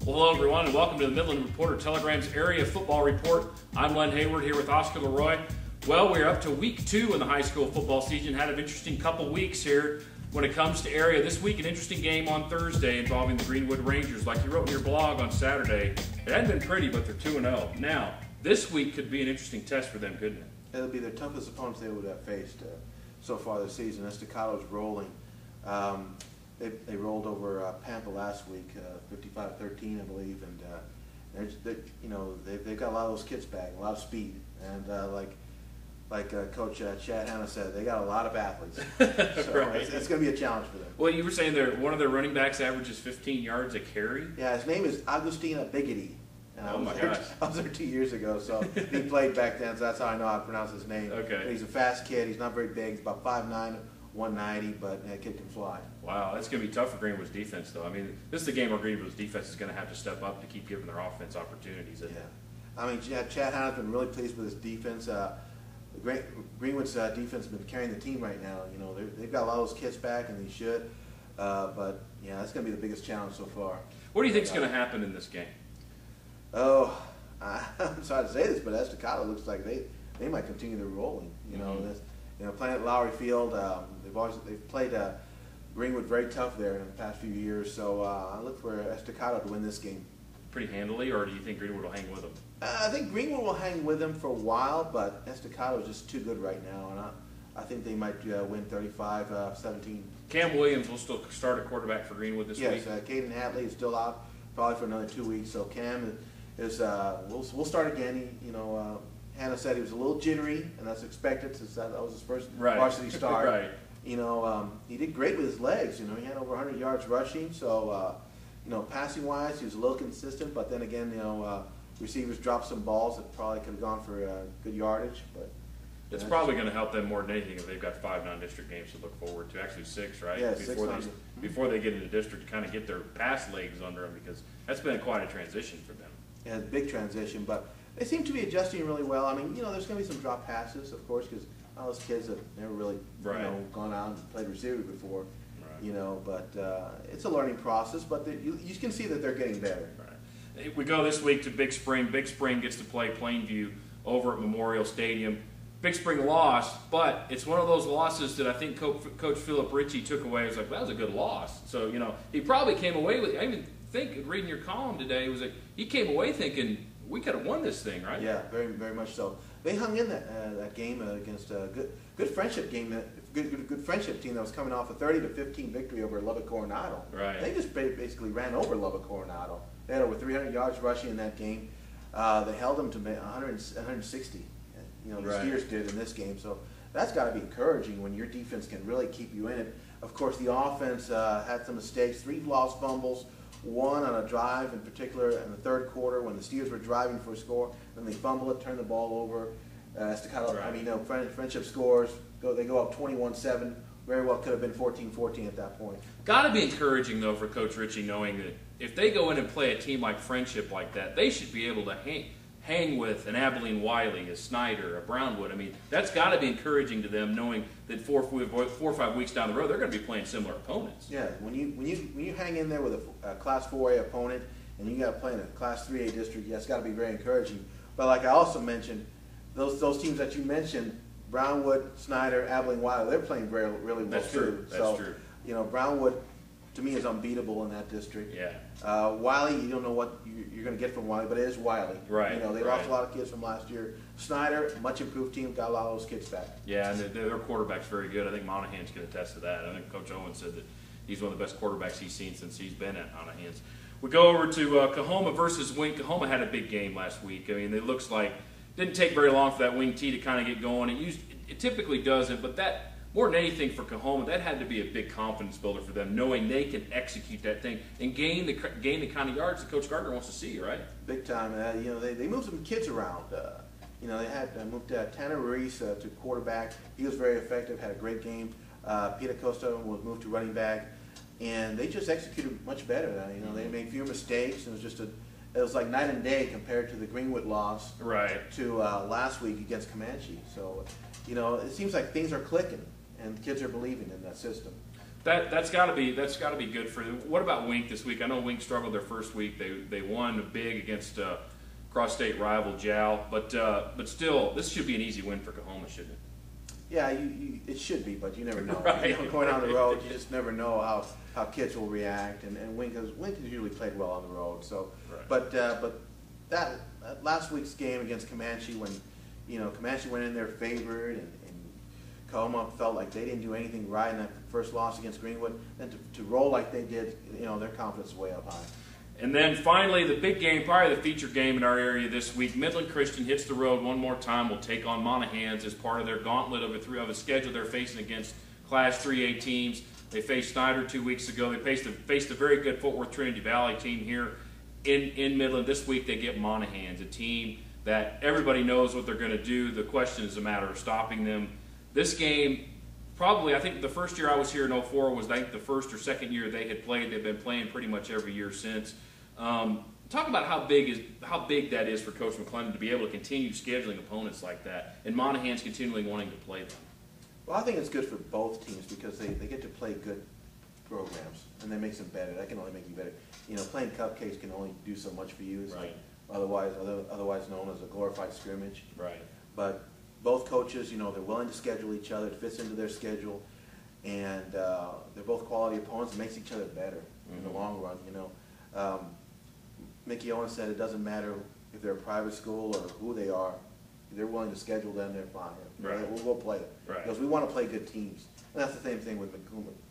Well, hello everyone, and welcome to the Midland Reporter Telegram's Area Football Report. I'm Len Hayward here with Oscar Leroy. Well, we're up to week 2 in the high school football season. Had an interesting couple weeks here when it comes to area. This week, an interesting game on Thursday involving the Greenwood Rangers. Like you wrote in your blog on Saturday, it hadn't been pretty, but they're 2-0. Now, this week could be an interesting test for them, couldn't it? It'll be their toughest opponents they would have faced so far this season. Estacado's rolling. They rolled over Pampa last week, 55-13, I believe, and they've got a lot of those kids back, a lot of speed, and like Coach Chad Hanna said, they got a lot of athletes. So Right. it's going to be a challenge for them. Well, you were saying one of their running backs averages 15 yards a carry. Yeah, his name is Agustina Biggity. And Oh my gosh! I was there 2 years ago, so he played back then, so that's how I know how to pronounce his name. Okay. But he's a fast kid. He's not very big. He's about 5'9", 190, but that kid can fly. Wow, that's going to be tough for Greenwood's defense, though. I mean, this is the game where Greenwood's defense is going to have to step up to keep giving their offense opportunities. Isn't it? I mean, Chad Hanna's been really pleased with his defense. Greenwood's defense has been carrying the team right now. You know, they've got a lot of those kids back, and they should. But yeah, that's going to be the biggest challenge so far. What do you think is going to happen in this game? Oh, I'm sorry to say this, but Estacado looks like they might continue their rolling. Playing at Lowry Field, they've played Greenwood very tough there in the past few years. So I look for Estacado to win this game. Pretty handily, or do you think Greenwood will hang with them? I think Greenwood will hang with them for a while, but Estacado is just too good right now, and I think they might win 35-17. Cam Williams will still start at quarterback for Greenwood this week. Yes, Caden Hatley is still out probably for another 2 weeks. So Cam is we'll start again. Hannah said he was a little jittery, and that's expected since that was his first varsity start. Right. He did great with his legs. He had over 100 yards rushing. So passing wise, he was a little consistent. But then again, receivers dropped some balls that probably could have gone for good yardage. But it's probably going to help them more than anything if they've got 5 non-district games to look forward to. Actually 6, right? Yeah, before they get into district to kind of get their pass legs under them, because that's been quite a transition for them. Yeah, it's a big transition, but they seem to be adjusting really well. I mean, there's going to be some drop passes, of course, because all those kids have never really gone out and played receiver before. Right. But it's a learning process. But you can see that they're getting better. Right. We go this week to Big Spring. Big Spring gets to play Plainview over at Memorial Stadium. Big Spring lost, but it's one of those losses that I think Coach Philip Ritchie took away. It was like, that was a good loss. So, he probably came away with, I even think, reading your column today, it was like, he came away thinking, we could have won this thing, right? Yeah, very, very much so. They hung in that game against a good friendship game, good friendship team that was coming off a 30-15 victory over Lubbock Coronado. Right. They just basically ran over Lubbock Coronado. They had over 300 yards rushing in that game. They held them to 160. The Steers did in this game. So that's got to be encouraging when your defense can really keep you in it. Of course, the offense had some mistakes, 3 lost fumbles, 1 on a drive in particular in the third quarter when the Steers were driving for a score. Then they fumble it, turn the ball over. Estacado, right. Friendship scores. They go up 21-7. Very well could have been 14-14 at that point. Got to be encouraging, though, for Coach Ritchie, knowing that if they go in and play a team like Friendship like that, they should be able to hang with an Abilene Wiley, a Snyder, a Brownwood. I mean, that's got to be encouraging to them, knowing that 4 or 5 weeks down the road, they're going to be playing similar opponents. Yeah, when you hang in there with a Class 4A opponent and you got to play in a Class 3A district, yeah, it's got to be very encouraging. But like I also mentioned, those teams that you mentioned, Brownwood, Snyder, Abilene Wiley, they're playing really well That's too. True. That's true. Brownwood, to me, is unbeatable in that district. Yeah. Wiley, you don't know what you're going to get from Wiley, but it is Wiley. Right. They lost a lot of kids from last year. Snyder, much improved team, got a lot of those kids back. Yeah, and their quarterback's very good. I think Monahan's going to attest to that. I think Coach Owen said that he's one of the best quarterbacks he's seen since he's been at Monahan's. We go over to Coahoma versus Wing. Coahoma had a big game last week. I mean, it looks like it didn't take very long for that Wing T to kind of get going. It typically doesn't, but that, more than anything for Coahoma, that had to be a big confidence builder for them, knowing they can execute that thing and gain the kind of yards that Coach Gardner wants to see, right? Big time. They moved some kids around. They had moved Tanner Reese to quarterback. He was very effective, had a great game. Peter Costa was moved to running back, and they just executed much better. They made fewer mistakes. It was like night and day compared to the Greenwood loss to last week against Comanche. So, it seems like things are clicking. And kids are believing in that system. That's got to be good for them. What about Wink this week? I know Wink struggled their first week. They won big against cross-state rival Jal, but still, this should be an easy win for Coahoma, shouldn't it? Yeah, it should be, but you never know. Right. You know, going on the road, you just never know how kids will react, and Wink has usually played well on the road. So, Right. but that last week's game against Comanche, when Comanche went in there favored, and Coahoma felt like they didn't do anything right in that first loss against Greenwood, and to roll like they did, their confidence is way up high. And then finally, the big game, probably the feature game in our area this week, Midland Christian hits the road one more time. Will take on Monahans as part of their gauntlet of a schedule they're facing against Class 3A teams. They faced Snyder 2 weeks ago. They faced a very good Fort Worth Trinity Valley team here in Midland. This week they get Monahans, a team that everybody knows what they're going to do. The question is a matter of stopping them. This game, probably, I think the first year I was here in 04 was, I think, the first or second year they had played. They've been playing pretty much every year since. Talk about how big that is for Coach McClendon to be able to continue scheduling opponents like that, and Monahans continually wanting to play them. Well, I think it's good for both teams because they get to play good programs, and that makes them better. That can only make you better. Playing cupcakes can only do so much for you. It's Right. otherwise known as a glorified scrimmage. Right. But both coaches, they're willing to schedule each other. It fits into their schedule, and they're both quality opponents. It makes each other better in the long run. Mickey Owens said it doesn't matter if they're a private school or who they are. If they're willing to schedule them, they're fine. Right. We'll play it. Right. Because we want to play good teams. And that's the same thing with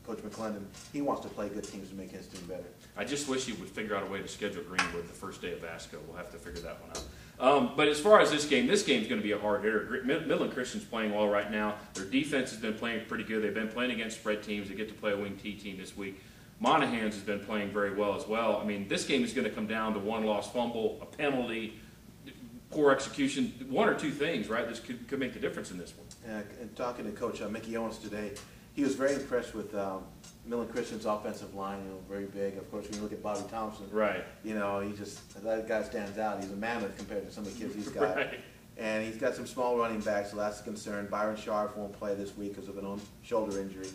Coach McClendon. He wants to play good teams to make his team better. I just wish he would figure out a way to schedule Greenwood the first day of ASCO. We'll have to figure that one out. But as far as this game's going to be a hard hitter. Midland Christian's playing well right now. Their defense has been playing pretty good. They've been playing against spread teams. They get to play a wing T team this week. Monahans has been playing very well as well. I mean, this game is going to come down to one lost fumble, a penalty, poor execution, one or two things, right? This could make the difference in this one. And talking to Coach Mickey Owens today, he was very impressed with Midland Christian's offensive line. Very big. Of course, when you look at Bobby Thompson, right? That guy stands out. He's a mammoth compared to some of the kids he's got. Right. And he's got some small running backs, so that's a concern. Byron Sharp won't play this week because of an shoulder injury.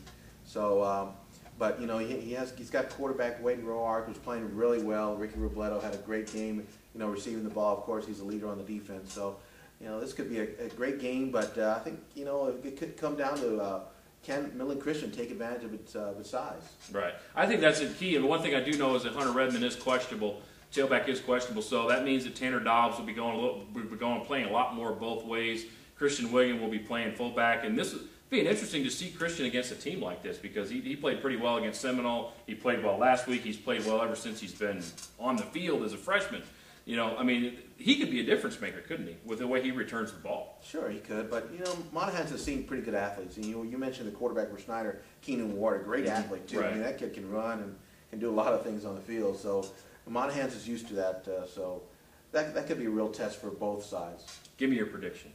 So, but he's got quarterback Wade Roark, who's playing really well. Ricky Robledo had a great game, receiving the ball. Of course, he's a leader on the defense. So, this could be a great game. But I think it could come down to can Midland Christian take advantage of its size. Right. I think that's the key. And one thing I do know is that Hunter Redmond is questionable. Tailback is questionable, so that means that Tanner Dobbs will be playing a lot more both ways. Christian William will be playing fullback, and this is being interesting to see Christian against a team like this because he played pretty well against Seminole. He played well last week. He's played well ever since he's been on the field as a freshman. He could be a difference maker, couldn't he, with the way he returns the ball? Sure, he could, but Monahans has seen pretty good athletes. And you mentioned the quarterback for Snyder, Keenan Ward, a great athlete too. Right. I mean, that kid can run and can do a lot of things on the field. So Monahans is used to that. So that could be a real test for both sides. Give me your prediction.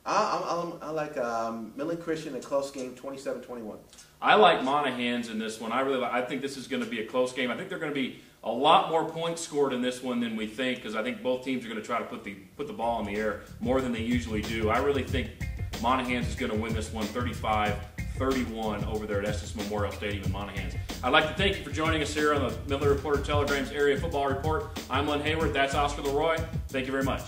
I like Midland Christian, a close game, 27-21. I like Monahans in this one. I think this is going to be a close game. I think they're going to be a lot more points scored in this one than we think because I think both teams are going to try to put the ball in the air more than they usually do. I really think Monahans is going to win this one 35-31 over there at Estes Memorial Stadium in Monahans. I'd like to thank you for joining us here on the Midland Reporter Telegram's Area Football Report. I'm Len Hayward. That's Oscar Leroy. Thank you very much.